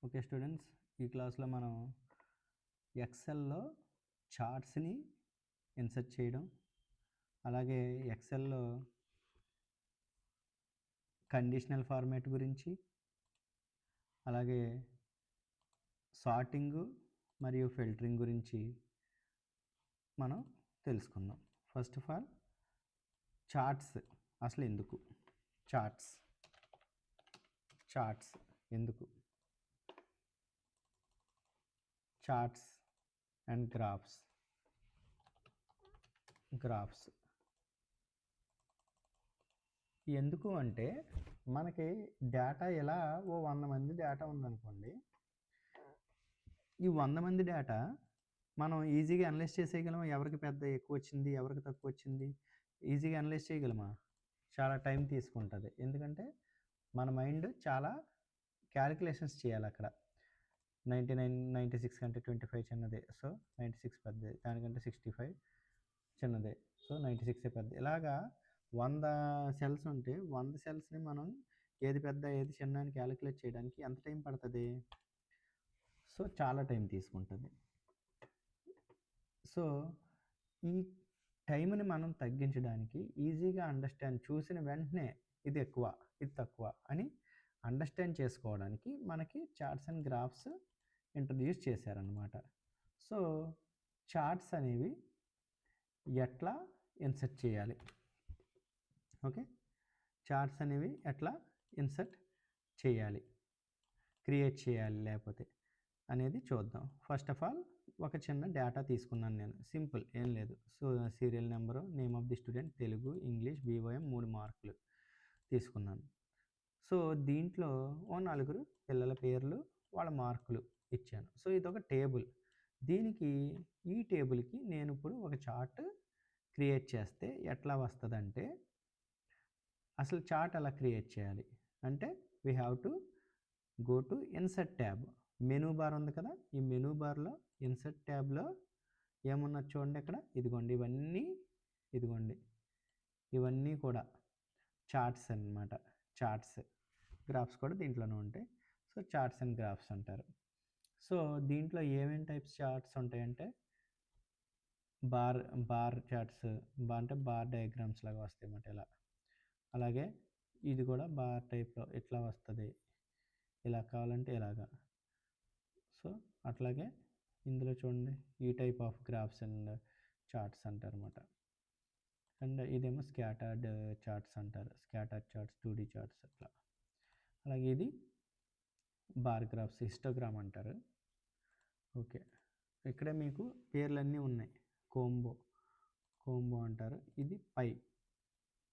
Okay students, ఈ క్లాస్లో మనం ఎక్సెల్లో చార్ట్స్ని ఇన్సర్ట్ చేయడం, అలాగే ఎక్సెల్లో కండిషనల్ ఫార్మాట్ గురించి, అలాగే సార్టింగు మరియు ఫిల్టరింగ్ గురించి మనం తెలుసుకుందాం. ఫస్ట్ ఆఫ్ ఆల్ చార్ట్స్ అసలు ఎందుకు, చార్ట్స్ ఎందుకు, చార్ట్స్ అండ్ గ్రాఫ్స్ ఎందుకు అంటే మనకి డేటా ఎలా 100 మంది డేటా ఉందనుకోండి. ఈ 100 మంది డేటా మనం ఈజీగా అనలైజ్ చేసేయగలమా? ఎవరికి ఎక్కువ వచ్చింది, ఎవరికి తక్కువ వచ్చింది ఈజీగా అనలైజ్ చేయగలమా? చాలా టైం తీసుకుంటుంది. ఎందుకంటే మన మైండ్ చాలా క్యాలిక్యులేషన్స్ చేయాలి. అక్కడ 96 కంటే 25 చిన్నదే, సో 96 పెద్దది, దానికంటే 65 చిన్నదే, సో 96 పెద్దది. ఇలాగా 100 సెల్స్ ఉంటే 100 సెల్స్ని మనం ఏది పెద్ద ఏది చిన్న అని క్యాలిక్యులేట్ చేయడానికి ఎంత టైం పడుతుంది? సో చాలా టైం తీసుకుంటుంది. సో ఈ టైంని మనం తగ్గించడానికి, ఈజీగా అండర్స్టాండ్, చూసిన వెంటనే ఇది ఎక్కువ ఇది తక్కువ అని అండర్స్టాండ్ చేసుకోవడానికి మనకి చార్ట్స్ అండ్ గ్రాఫ్స్ ఇంట్రడ్యూస్ చేశారనమాట. సో చార్ట్స్ అనేవి ఎట్లా ఇన్సర్ట్ చేయాలి, ఓకే, చార్ట్స్ అనేవి ఎట్లా ఇన్సర్ట్ చేయాలి, క్రియేట్ చేయాలి లేకపోతే అనేది చూద్దాం. ఫస్ట్ ఆఫ్ ఆల్ ఒక చిన్న డేటా తీసుకున్నాను నేను, సింపుల్, ఏం లేదు. So serial number, name of the student, Telugu, English, BOM 3 మార్కులు తీసుకున్నాను. సో దీంట్లో 4 పిల్లల పేర్లు, వాళ్ళ మార్కులు ఇచ్చాను. సో ఇదొక టేబుల్. ఈ టేబుల్కి నేను ఇప్పుడు ఒక చార్ట్ క్రియేట్ చేస్తే ఎట్లా వస్తుందంటే, అసలు చార్ట్ ఎలా క్రియేట్ చేయాలి అంటే, we have to go to insert tab. Menu bar ఉంది కదా, ఈ మెనూ బార్లో ఇన్సర్ట్ ట్యాబ్లో ఏమున్నది చూడండి. ఇక్కడ ఇదిగోండి, ఇవన్నీ కూడా చార్ట్స్ అన్నమాట. చార్ట్స్, గ్రాఫ్స్ కూడా దీంట్లోనే ఉంటాయి. సో చార్ట్స్ అండ్ గ్రాఫ్స్ అంటారు. సో దీంట్లో ఏమేమి టైప్స్ చార్ట్స్ ఉంటాయంటే, బార్ చార్ట్స్, అంటే బార్ డయాగ్రామ్స్ లాగా వస్తాయి అన్నమాట ఇలా. అలాగే ఇది కూడా బార్ టైప్లో ఇట్లా వస్తుంది, ఇలా కావాలంటే ఇలాగా. సో అట్లాగే ఇందులో చూడండి, ఈ type of graphs and charts అంటారు అన్నమాట. అండ్ ఇదేమో స్కాటర్డ్ చార్ట్స్ అంటారు, స్కాటర్డ్ చార్ట్స్, 2D చార్ట్స్ అట్లా. అలాగే ఇది బార్ గ్రాఫ్స్, హిస్టోగ్రామ్ అంటారు. ఓకే, ఇక్కడ మీకు పేర్లన్నీ ఉన్నాయి. కోంబో అంటారు. ఇది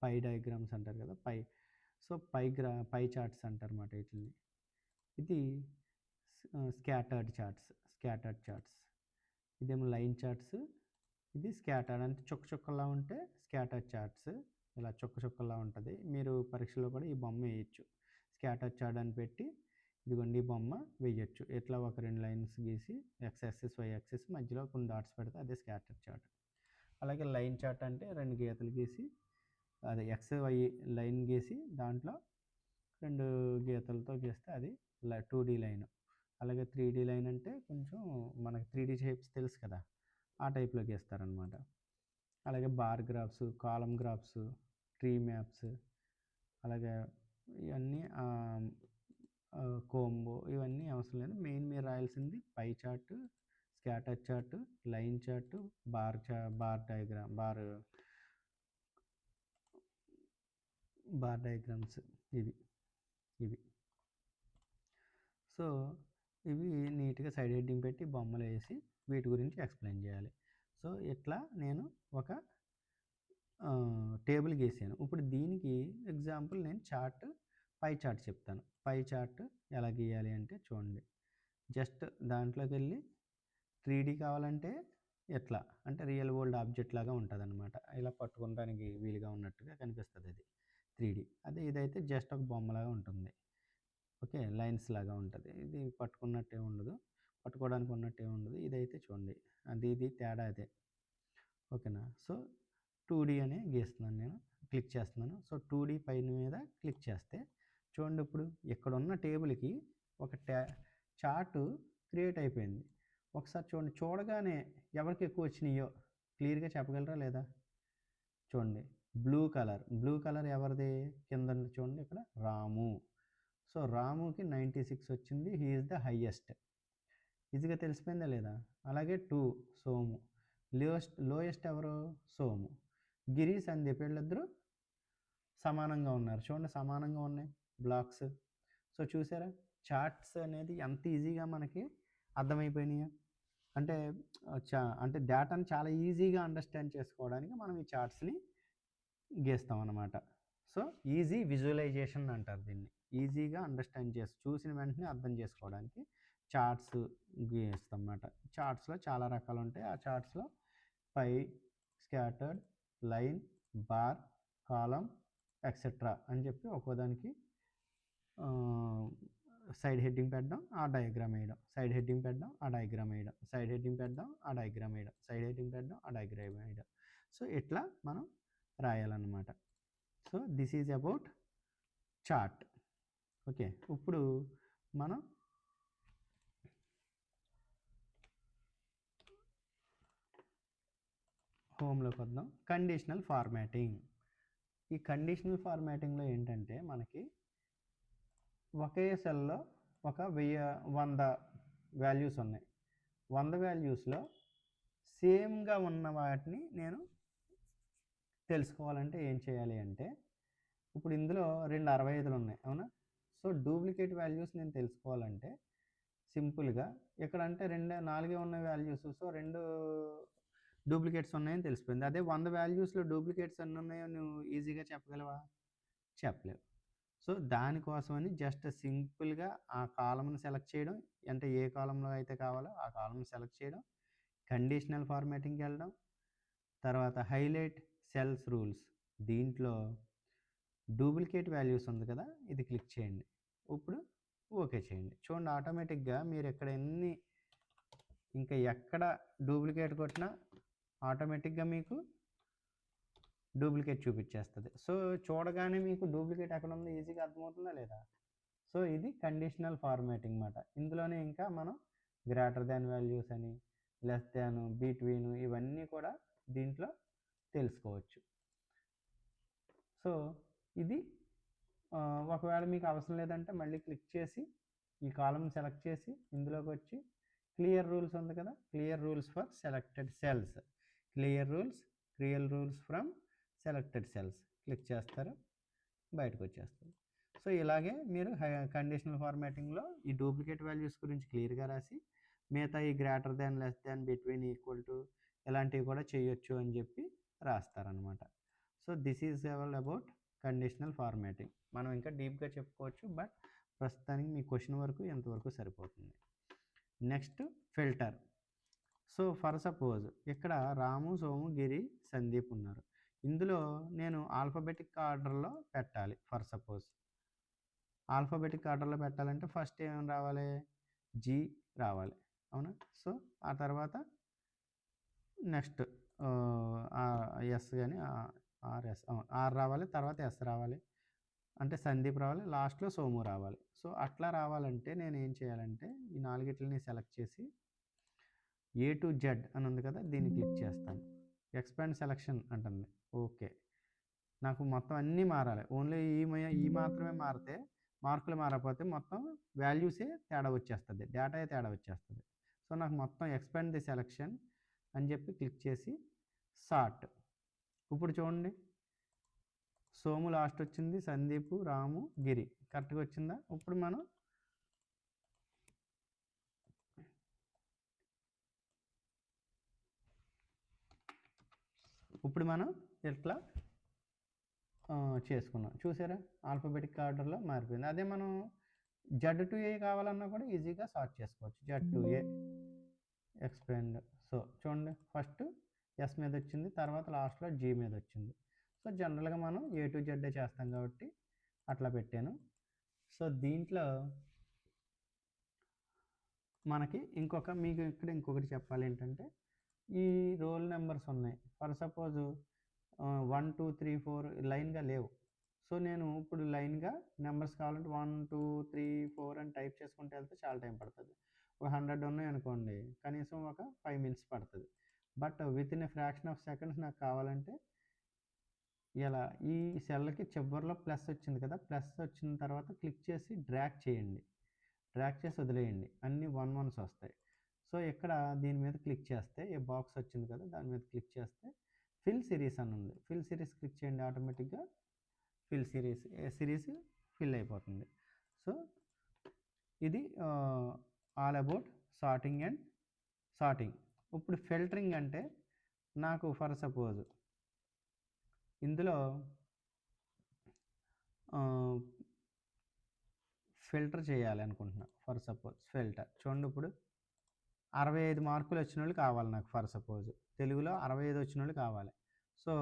పై డయాగ్రామ్స్ అంటారు కదా, సో పై చార్ట్స్ అంటారు అన్నమాట వీటిని. ఇది స్కాటర్డ్ చార్ట్స్. ఇదేమో లైన్ చార్ట్స్. ఇది స్కాటర్డ్ అంటే చుక్కలా ఉంటే స్కాటర్డ్ చార్ట్స్, ఇలా చుక్కలా ఉంటుంది. మీరు పరీక్షలో కూడా ఈ బొమ్మ వేయచ్చు, స్కాటర్డ్ చార్ట్ అని పెట్టి ఇదిగోండి ఈ బొమ్మ వేయచ్చు. ఇట్లా ఒక 2 లైన్స్ గీసి X యాక్సిస్ Y యాక్సిస్ మధ్యలో కొన్ని డాట్స్ పెడితే అదే స్కాటర్డ్ చార్ట్. అలాగే లైన్ చార్ట్ అంటే 2 గీతలు గీసి, అదే XY లైన్ గీసి దాంట్లో 2 గీతలతో గీస్తే అది 2D లైన్. అలాగే 3D లైన్ అంటే కొంచెం మనకి 3D షేప్స్ తెలుసు కదా, ఆ టైప్లో గీస్తారనమాట. అలాగే bar graphs, column graphs, tree maps, అలాగే ఇవన్నీ కోంబో, ఇవన్నీ అవసరం లేదు. మెయిన్ మీరు రాయాల్సింది pie chart, scatter chart, line chart, bar diagrams ఇవి. సో ఇవి నీట్గా సైడ్ హెడ్డింగ్ పెట్టి బొమ్మలు వేసి వీటి గురించి ఎక్స్ప్లెయిన్ చేయాలి. సో ఇట్లా నేను ఒక టేబుల్ గీసాను. ఇప్పుడు దీనికి ఎగ్జాంపుల్ నేను పై చార్ట్ చెప్తాను. పై చార్ట్ ఎలా గీయాలి అంటే చూడండి, జస్ట్ దాంట్లోకి వెళ్ళి 3D కావాలంటే ఎట్లా అంటే రియల్ వరల్డ్ ఆబ్జెక్ట్ లాగా ఉంటుంది అనమాట. ఇలా పట్టుకోవడానికి వీలుగా ఉన్నట్టుగా కనిపిస్తుంది అది 3D. అదే ఇదైతే జస్ట్ ఒక బొమ్మలాగా ఉంటుంది, ఓకే, లైన్స్ లాగా ఉంటుంది. ఇది పట్టుకోవడానికి ఉన్నట్టే ఉండదు. ఇదైతే చూడండి, ఇది తేడా అదే, ఓకేనా. సో 2D అనే గీస్తున్నాను, నేను క్లిక్ చేస్తున్నాను. సో 2D పైన మీద క్లిక్ చేస్తే చూడండి, ఇప్పుడు ఇక్కడ ఉన్న టేబుల్కి ఒక చార్టు క్రియేట్ అయిపోయింది. ఒకసారి చూడండి, చూడగానే ఎవరికి ఎక్కువ వచ్చినాయో క్లియర్గా చెప్పగలరా లేదా? చూడండి, బ్లూ కలర్ ఎవరిది? కింద చూడండి ఇక్కడ రాము. సో రాముకి 96 వచ్చింది, హీ ఈజ్ ద హైయెస్ట్. ఈజీగా తెలిసిపోయిందా లేదా? అలాగే 2 సోము, లోయెస్ట్ ఎవరు? సోము. గిరి సందీప్ వీళ్ళిద్దరూ సమానంగా ఉన్నారు. చూడండి సమానంగా ఉన్నాయి బ్లాక్స్. సో చూసారా చార్ట్స్ అనేది ఎంత ఈజీగా మనకి అర్థమైపోయినాయో. అంటే అంటే డేటాని చాలా ఈజీగా అండర్స్టాండ్ చేసుకోవడానికి మనం ఈ చార్ట్స్ని గీస్తాం అన్నమాట. సో ఈజీ విజువలైజేషన్ అంటారు దీన్ని. ఈజీగా అండర్స్టాండ్ చూసిన వెంటనే అర్థం చేసుకోవడానికి చార్ట్స్ గీస్తాం అన్నమాట. చార్ట్స్లో చాలా రకాలు ఉంటాయి. ఆ చార్ట్స్లో పై, స్కాటర్డ్, లైన్, బార్, కాలం, ఎక్సెట్రా అని చెప్పి ఒక్కోదానికి సైడ్ హెడ్డింగ్ పెట్టడం, ఆ డయాగ్రామ్ వేయడం, సైడ్ హెడ్డింగ్ పెట్టడం, ఆ డయాగ్రామ్ వేయడం, సైడ్ హెడ్డింగ్ పెట్టడం, ఆ డయాగ్రామ్ వేయడం, సైడ్ హెడ్డింగ్ పెట్టడం, ఆ డయాగ్రామ్ వేయడం. సో ఇట్లా మనం రాయాలన్నమాట. So this is about chart. Okay, ఇప్పుడు మనం హోమ్లోకి వద్దాం. Conditional formatting. ఈ కండిషనల్ ఫార్మాటింగ్లో ఏంటంటే మనకి ఒకే సెల్లో ఒక 100 వాల్యూస్ ఉన్నాయి. 100 వాల్యూస్లో సేమ్గా ఉన్న వాటిని నేను తెలుసుకోవాలంటే ఏం చేయాలి అంటే, ఇప్పుడు ఇందులో 2 65లు ఉన్నాయి అవునా? సో డూప్లికేట్ వాల్యూస్ నేను తెలుసుకోవాలంటే సింపుల్గా ఇక్కడ అంటే 4 ఉన్న వాల్యూస్, సో 2 డూప్లికేట్స్ ఉన్నాయని తెలిసిపోయింది. అదే 100 వాల్యూస్లో డూప్లికేట్స్ ఎన్ని ఉన్నాయో నువ్వు ఈజీగా చెప్పగలవా? చెప్పలేవు. సో దానికోసమని జస్ట్ సింపుల్గా ఆ కాలంని సెలెక్ట్ చేయడం, అంటే ఏ కాలంలో అయితే కావాలో ఆ కాలంని సెలెక్ట్ చేయడం, కండిషనల్ ఫార్మాటింగ్కి వెళ్ళడం, తర్వాత హైలైట్ సెల్స్ రూల్స్, దీంట్లో డూప్లికేట్ వాల్యూస్ ఉంది కదా, ఇది క్లిక్ చేయండి. ఇప్పుడు ఓకే చేయండి. చూడండి ఆటోమేటిక్గా మీరు ఇంకా ఎక్కడ డూప్లికేట్ కొట్టినా ఆటోమేటిక్గా మీకు డూప్లికేట్ చూపించేస్తుంది. సో చూడగానే మీకు డూప్లికేట్ ఎక్కడ ఉందో ఈజీగా అర్థమవుతుందా లేదా? సో ఇది కండిషనల్ ఫార్మాటింగ్ అన్నమాట. ఇందులోనే ఇంకా మనం గ్రేటర్ దాన్ వాల్యూస్ అని, లెస్ దాన్, బిట్వీన్, ఇవన్నీ కూడా దీంట్లో తెలుసుకోవచ్చు. సో ఇది ఒకవేళ మీకు అవసరం లేదంటే మళ్ళీ క్లిక్ చేసి ఈ కాలం సెలెక్ట్ చేసి ఇందులోకి వచ్చి క్లియర్ రూల్స్ ఉంది కదా, clear rules for selected cells, clear rules from selected cells click చేస్తారు, బయటకు వచ్చేస్తుంది. సో ఇలాగే మీరు కండిషనల్ ఫార్మాటింగ్లో ఈ డూప్లికేట్ వాల్యూస్ గురించి క్లియర్గా రాసి మిగతా ఈ greater than, less than, between, equal to ఇలాంటివి కూడా చేయొచ్చు అని చెప్పి రాస్తారనమాట. So this is all about conditional formatting. మనం ఇంకా డీప్గా చెప్పుకోవచ్చు, బట్ ప్రస్తుతానికి మీ క్వశ్చన్ వరకు ఎంతవరకు సరిపోతుంది. Next filter. So for suppose ఇక్కడ రాము, సోము, గిరి, సందీప్ ఉన్నారు. ఇందులో నేను ఆల్ఫాబెటిక్ ఆర్డర్లో పెట్టాలి. ఫర్ సపోజ్ ఆల్ఫాబెటిక్ ఆర్డర్లో పెట్టాలంటే ఫస్ట్ ఏమేమి రావాలి? జీ రావాలి అవునా? సో ఆ తర్వాత నెక్స్ట్ ఎస్ కానీ ఆర్ఎస్ ఆర్ రావాలి, తర్వాత ఎస్ రావాలి, అంటే సందీప్ రావాలి, లాస్ట్లో సోము రావాలి. సో అట్లా రావాలంటే నేను ఏం చేయాలంటే ఈ 4ని సెలెక్ట్ చేసి ఏ టు జెడ్ అని ఉంది కదా, దీన్ని క్లిక్ చేస్తాను. ఎక్స్పాండ్ సెలెక్షన్ అంటుంది. ఓకే, నాకు మొత్తం అన్నీ మారాలి. ఓన్లీ ఈ మాత్రమే మారితే, మార్కులు మారకపోతే మొత్తం వాల్యూసే తేడా వచ్చేస్తుంది, డేటా తేడా వచ్చేస్తుంది. సో నాకు మొత్తం ఎక్స్పాండ్ ది సెలెక్షన్ అని చెప్పి క్లిక్ చేసి సార్ట్. ఇప్పుడు చూడండి సోము లాస్ట్ వచ్చింది, సందీప్, రాము, గిరి కరెక్ట్గా వచ్చిందా? ఇప్పుడు మనం ఇట్లా చేసుకున్నాం. చూసారా ఆల్ఫాబెటిక్ ఆర్డర్లో మారిపోయింది. అదే మనం జెడ్ టు ఏ కావాలన్నా కూడా ఈజీగా సార్ట్ చేసుకోవచ్చు. Z to A expand. So చూడండి ఫస్ట్ ఎస్ మీద వచ్చింది, తర్వాత లాస్ట్లో జీ మీద వచ్చింది. సో జనరల్గా మనం ఏ టు జెడ్ చేస్తాం కాబట్టి అట్లా పెట్టాను. సో దీంట్లో మనకి మీకు ఇక్కడ ఇంకొకటి చెప్పాలి ఏంటంటే, ఈ రోల్ నెంబర్స్ ఉన్నాయి. ఫర్ సపోజ్ 1 2 3 4 లైన్గా లేవు. సో నేను ఇప్పుడు లైన్గా నెంబర్స్ కావాలంటే 1 2 3 4 అని టైప్ చేసుకుంటూ వెళ్తే చాలా టైం పడుతుంది. ఒక 100 ఉన్నాయి అనుకోండి, కనీసం ఒక 5 మినిట్స్ పడుతుంది. But with in a fraction of seconds నాకు కావాలంటే ఇలా ఈ సెల్కి చివరిలో ప్లస్ వచ్చింది కదా, ప్లస్ వచ్చిన తర్వాత క్లిక్ చేసి డ్రాగ్ చేయండి, డ్రాగ్ చేసి వదిలేయండి, అన్ని 1 1s వస్తాయి. సో ఇక్కడ దీని మీద క్లిక్ చేస్తే ఏ బాక్స్ వచ్చింది కదా, దాని మీద క్లిక్ చేస్తే ఫిల్ సిరీస్ అని ఉంది, ఫిల్ సిరీస్ క్లిక్ చేయండి, ఆటోమేటిక్గా ఫిల్ సిరీస్ ఫిల్ అయిపోతుంది. సో ఇది all about sorting and sorting. ఇప్పుడు ఫిల్టరింగ్ అంటే నాకు ఫర్ సపోజ్ ఇందులో ఫిల్టర్ చేయాలి అనుకుంటున్నా. ఫర్ సపోజ్ ఫిల్టర్ చూడండి, ఇప్పుడు 65 మార్కులు వచ్చిన వాళ్ళు కావాలి నాకు. ఫర్ సపోజ్ తెలుగులో 65 వచ్చిన వాళ్ళు కావాలి. సో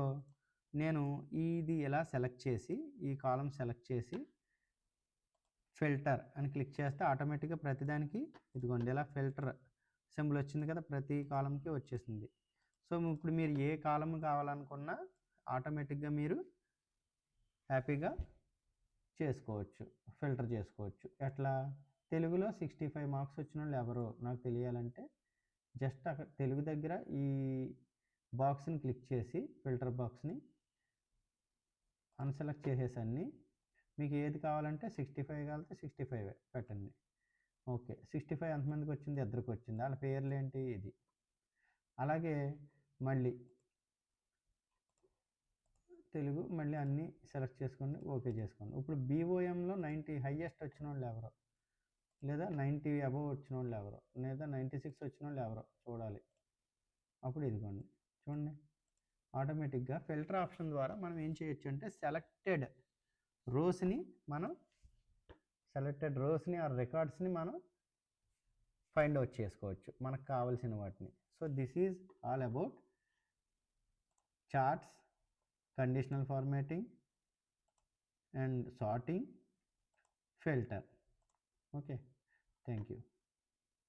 నేను ఇది ఇలా సెలెక్ట్ చేసి, ఈ కాలం సెలెక్ట్ చేసి ఫిల్టర్ అని క్లిక్ చేస్తే ఆటోమేటిక్గా ప్రతిదానికి ఇదిగోండి ఇలా ఫిల్టర్ సింబల్ వచ్చింది కదా, ప్రతి కాలంకి వచ్చేసింది. సో ఇప్పుడు మీరు ఏ కాలం కావాలనుకున్నా ఆటోమేటిక్గా మీరు హ్యాపీగా చేసుకోవచ్చు, ఫిల్టర్ చేసుకోవచ్చు. ఎట్లా? తెలుగులో 65 మార్క్స్ వచ్చిన వాళ్ళు ఎవరో నాకు తెలియాలంటే జస్ట్ అక్కడ తెలుగు దగ్గర ఈ బాక్స్ని క్లిక్ చేసి ఫిల్టర్ బాక్స్ని అన్సెలెక్ట్ చేసేసి అన్నీ మీకు ఏది కావాలంటే 65 కావాలంటే 65 పెట్టండి. ఓకే, 65 ఎంతమందికి వచ్చింది? ఇద్దరికి వచ్చింది. వాళ్ళ పేర్లు ఏంటి? ఇది. అలాగే మళ్ళీ తెలుగు మళ్ళీ అన్నీ సెలెక్ట్ చేసుకోండి, ఓకే చేసుకోండి. ఇప్పుడు బీఓఎంలో 90 హైయెస్ట్ వచ్చిన వాళ్ళు ఎవరో, లేదా 90 అబవ్ వచ్చిన వాళ్ళు ఎవరో, లేదా 96 వచ్చిన వాళ్ళు ఎవరో చూడాలి. అప్పుడు ఇదిగోండి చూడండి, ఆటోమేటిక్గా ఫిల్టర్ ఆప్షన్ ద్వారా మనం ఏం చేయొచ్చు అంటే సెలెక్టెడ్ రోస్ని ఆ రికార్డ్స్ని మనం ఫైండ్ అవుట్ చేసుకోవచ్చు, మనకు కావాల్సిన వాటిని. So this is all about charts, conditional formatting and sorting, filter. Okay, thank you.